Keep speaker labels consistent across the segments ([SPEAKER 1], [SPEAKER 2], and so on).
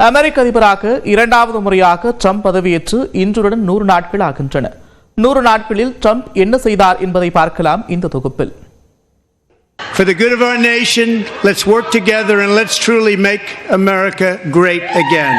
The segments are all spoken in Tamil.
[SPEAKER 1] அமெரிக்க அதிபராக இரண்டாவது முறையாக ட்ரம்ப் பதவியேற்று இன்றுடன் 100 நாட்கள் ஆகின்றன. 100 நாட்களில் ட்ரம்ப் என்ன செய்தார் என்பதை பார்க்கலாம் இந்த தொகுப்பில்.
[SPEAKER 2] For the good of our nation, let's work together and let's truly make America great again.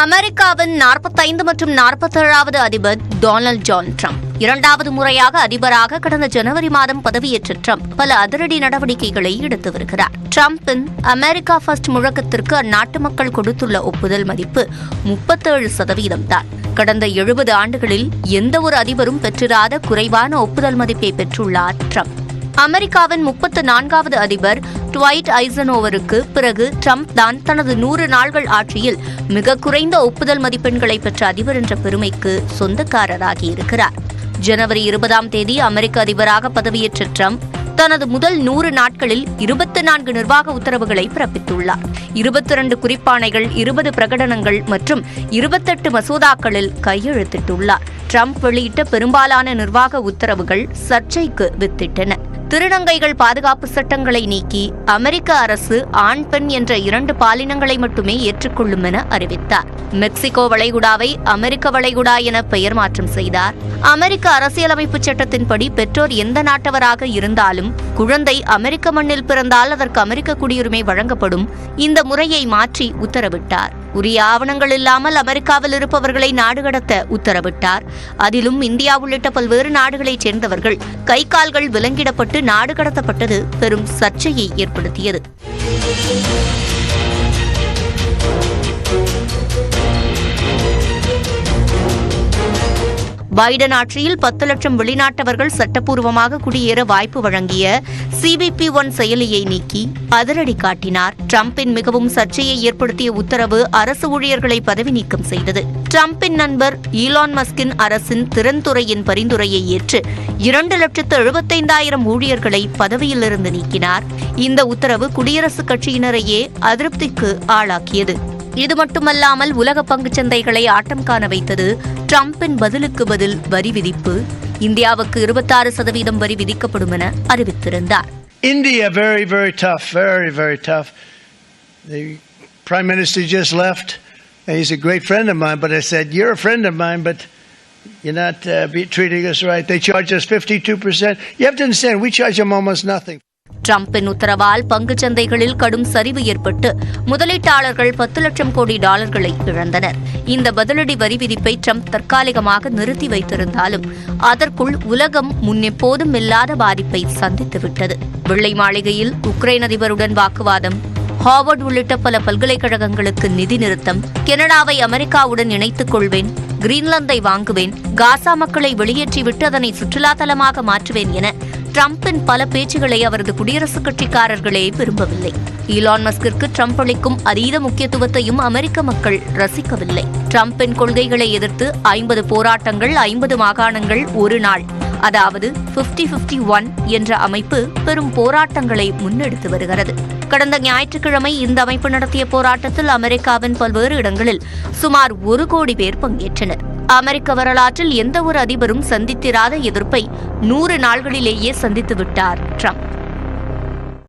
[SPEAKER 3] அமெரிக்காவின் 45 மற்றும் 47வது அதிபர் டொனால்ட் ஜான் ட்ரம்ப் இரண்டாவது முறையாக அதிபராக கடந்த ஜனவரி மாதம் பதவியேற்ற ட்ரம்ப் பல அதிரடி நடவடிக்கைகளை எடுத்து வருகிறார். ட்ரம்பின் அமெரிக்கா ஃபர்ஸ்ட் முழக்கத்திற்கு அந்நாட்டு மக்கள் கொடுத்துள்ள ஒப்புதல் மதிப்பு 37% தான். கடந்த 70 ஆண்டுகளில் எந்த ஒரு அதிபரும் பெற்றிராத குறைவான ஒப்புதல் மதிப்பை பெற்றுள்ளார் ட்ரம்ப். அமெரிக்காவின் 34வது அதிபர் ட்வைட் ஐசனோவருக்கு பிறகு ட்ரம்ப் தான் தனது 100 நாள்கள் ஆட்சியில் மிக குறைந்த ஒப்புதல் மதிப்பெண்களை பெற்ற அதிபர் என்ற பெருமைக்கு சொந்தக்காரராகியிருக்கிறார். ஜனவரி 20ஆம் தேதி அமெரிக்க அதிபராக பதவியேற்ற ட்ரம்ப் தனது முதல் 100 நாட்களில் 24 நிர்வாக உத்தரவுகளை பிறப்பித்துள்ளார். 22 குறிப்பாணைகள், 20 பிரகடனங்கள் மற்றும் 28 மசோதாக்களில் கையெழுத்திட்டுள்ளார். ட்ரம்ப் வெளியிட்ட பெரும்பாலான நிர்வாக உத்தரவுகள் சர்ச்சைக்கு வித்திட்டன. திருநங்கைகள் பாதுகாப்பு சட்டங்களை நீக்கி அமெரிக்க அரசு ஆண் பெண் என்ற 2 பாலினங்களை மட்டுமே ஏற்றுக்கொள்ளும் என அறிவித்தார். மெக்சிகோ வளைகுடாவை அமெரிக்க வளைகுடா என பெயர் மாற்றம் செய்தார். அமெரிக்க அரசியலமைப்பு சட்டத்தின்படி பெற்றோர் எந்த நாட்டவராக இருந்தாலும் குழந்தை அமெரிக்க மண்ணில் பிறந்தால் அதற்கு அமெரிக்க குடியுரிமை வழங்கப்படும். இந்த முறையை மாற்றி உத்தரவிட்டார். உரிய ஆவணங்கள் இல்லாமல் அமெரிக்காவில் இருப்பவர்களை நாடு கடத்த உத்தரவிட்டார். அதிலும் இந்தியா உள்ளிட்ட பல்வேறு நாடுகளைச் சேர்ந்தவர்கள் கை கால்கள் விலங்கிடப்பட்டு நாடு கடத்தப்பட்டது பெரும் சர்ச்சையை ஏற்படுத்தியது. பைடன் ஆட்சியில் 10 லட்சம் வெளிநாட்டவர்கள் சட்டப்பூர்வமாக குடியேற வாய்ப்பு வழங்கிய CBP-1 செயலியை நீக்கி அதிரடி காட்டினார். ட்ரம்பின் மிகவும் சர்ச்சையை ஏற்படுத்திய உத்தரவு அரசு ஊழியர்களை பதவி நீக்கம் செய்தது. ட்ரம்பின் நண்பர் ஈலான் மஸ்கின் அரசின் திறன்துறையின் பரிந்துரையை ஏற்று 2,75,000 ஊழியர்களை பதவியிலிருந்து நீக்கினார். இந்த உத்தரவு குடியரசுக் கட்சியினரையே அதிருப்திக்கு ஆளாக்கியது. இது மட்டுமல்லாமல் உலக பங்குச்சந்தைகளை ஆட்டம் காண வைத்தது. ட்ரம்பின் பதிலுக்கு பதில் வரி விதிப்பு. இந்தியாவுக்கு 26% வரி விதிக்கப்படும் என அறிவித்திருந்தார்.
[SPEAKER 2] India, very, very tough, very tough. The Prime Minister just left, and he's a great friend of mine, but I said, you're a friend of mine, but you're not treating us right. They charge us 52%. You have to understand, we charge them almost nothing.
[SPEAKER 3] ட்ரம்பின் உத்தரவால் பங்குச் சந்தைகளில் கடும் சரிவு ஏற்பட்டு முதலீட்டாளர்கள் $10 லட்சம் கோடி இழந்தனர். இந்த பதிலடி வரி விதிப்பை ட்ரம்ப் தற்காலிகமாக நிறுத்தி வைத்திருந்தாலும் அதற்குள் உலகம் முன்னெப்போதும் இல்லாத பாதிப்பை சந்தித்துவிட்டது. வெள்ளை மாளிகையில் உக்ரைன் அதிபருடன் வாக்குவாதம், ஹார்வர்ட் உள்ளிட்ட பல பல்கலைக்கழகங்களுக்கு நிதி நிறுத்தம், கனடாவை அமெரிக்காவுடன் இணைத்துக் கொள்வேன், கிரீன்லாந்தை வாங்குவேன், காசா மக்களை வெளியேற்றிவிட்டு அதனை சுற்றுலா தலமாக மாற்றுவேன் என ட்ரம்பின் பல பேச்சுகளை அவரது குடியரசுக் கட்சிக்காரர்களே விரும்பவில்லை. ஈலான் மஸ்கிற்கு ட்ரம்ப் அளிக்கும் அதீத முக்கியத்துவத்தையும் அமெரிக்க மக்கள் ரசிக்கவில்லை. ட்ரம்பின் கொள்கைகளை எதிர்த்து 50 போராட்டங்கள், 50 மாகாணங்கள், ஒரு நாள், அதாவது 50-51 என்ற அமைப்பு பெரும் போராட்டங்களை முன்னெடுத்து வருகிறது. கடந்த ஞாயிற்றுக்கிழமை இந்த அமைப்பு நடத்திய போராட்டத்தில் அமெரிக்காவின் பல்வேறு இடங்களில் சுமார் 1 கோடி பேர் பங்கேற்றனர். அமெரிக்க வரலாற்றில் எந்த ஒரு அதிபரும் சந்தித்திராத எதிர்ப்பை 100 நாள்களிலேயே சந்தித்துவிட்டார் ட்ரம்ப்.